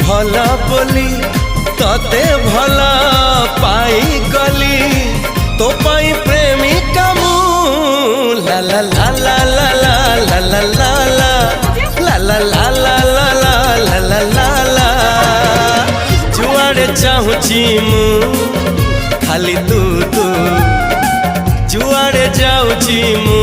भला बोली तते भला पाई गली तो पाई प्रेमिका मु ला ला ला ला ला ला ला ला ला ला ला ला ला ला ला ला ला जुआड़े चाहूची मु खाली तू तू जुआड़े जाऊची मु